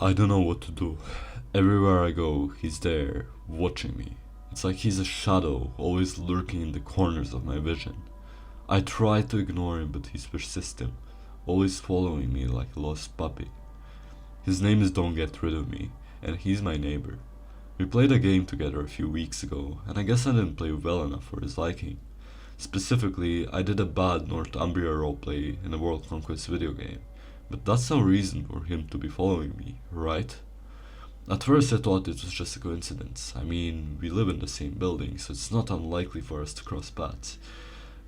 I don't know what to do. Everywhere I go, he's there, watching me. It's like he's a shadow, always lurking in the corners of my vision. I try to ignore him, but he's persistent, always following me like a lost puppy. His name is Don't Get Rid of Me, and he's my neighbor. We played a game together a few weeks ago, and I guess I didn't play well enough for his liking. Specifically, I did a bad Northumbria roleplay in a World Conquest video game, but that's no reason for him to be following me, right? At first I thought it was just a coincidence. I mean, we live in the same building, so it's not unlikely for us to cross paths.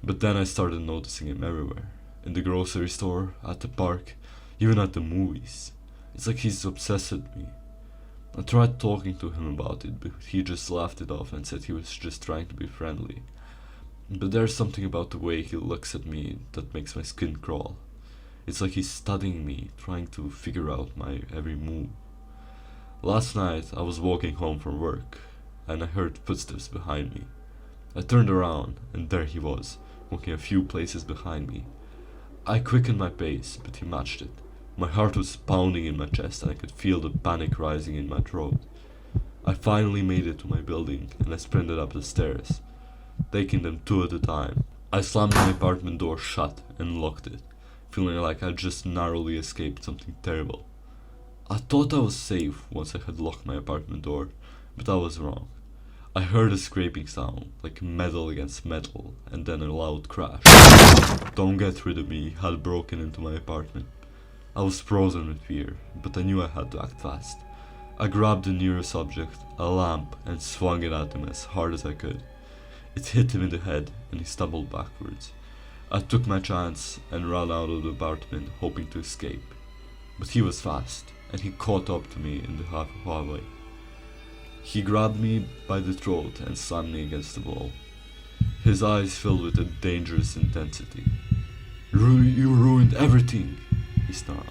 But then I started noticing him everywhere. In the grocery store, at the park, even at the movies. It's like he's obsessed with me. I tried talking to him about it, but he just laughed it off and said he was just trying to be friendly. But there's something about the way he looks at me that makes my skin crawl. It's like he's studying me, trying to figure out my every move. Last night I was walking home from work, and I heard footsteps behind me. I turned around, and there he was, walking a few places behind me. I quickened my pace, but he matched it. My heart was pounding in my chest, and I could feel the panic rising in my throat. I finally made it to my building, and I sprinted up the stairs, taking them two at a time. I slammed my apartment door shut and locked it, feeling like I'd just narrowly escaped something terrible. I thought I was safe once I had locked my apartment door, but I was wrong. I heard a scraping sound, like metal against metal, and then a loud crash. Don't Get Rid of Me had broken into my apartment. I was frozen with fear, but I knew I had to act fast. I grabbed the nearest object, a lamp, and swung it at him as hard as I could. It hit him in the head, and he stumbled backwards. I took my chance and ran out of the apartment, hoping to escape. But he was fast, and he caught up to me in the hallway. He grabbed me by the throat and slammed me against the wall. His eyes filled with a dangerous intensity. You ruined everything, he snarled.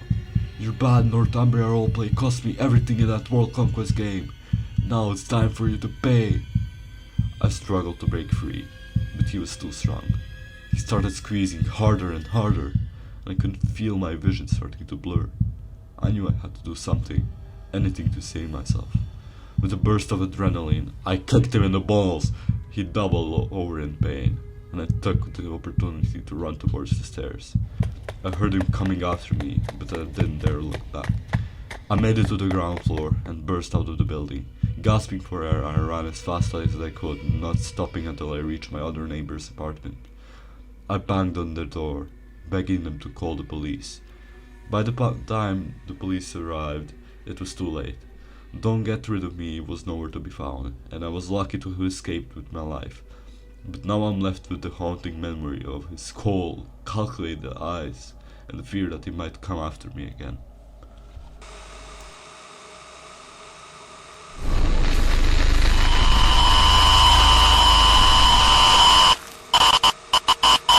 Your bad Northumbria roleplay cost me everything in that World Conquest game. Now it's time for you to pay. I struggled to break free, but he was too strong. He started squeezing harder and harder, and I could feel my vision starting to blur. I knew I had to do something, anything to save myself. With a burst of adrenaline, I kicked him in the balls. He doubled over in pain, and I took the opportunity to run towards the stairs. I heard him coming after me, but I didn't dare look back. I made it to the ground floor and burst out of the building. Gasping for air, I ran as fast as I could, not stopping until I reached my other neighbor's apartment. I banged on their door, begging them to call the police. By the time the police arrived, it was too late. Don't Get Rid of Me was nowhere to be found, and I was lucky to have escaped with my life. But now I'm left with the haunting memory of his cold, calculated eyes, and the fear that he might come after me again.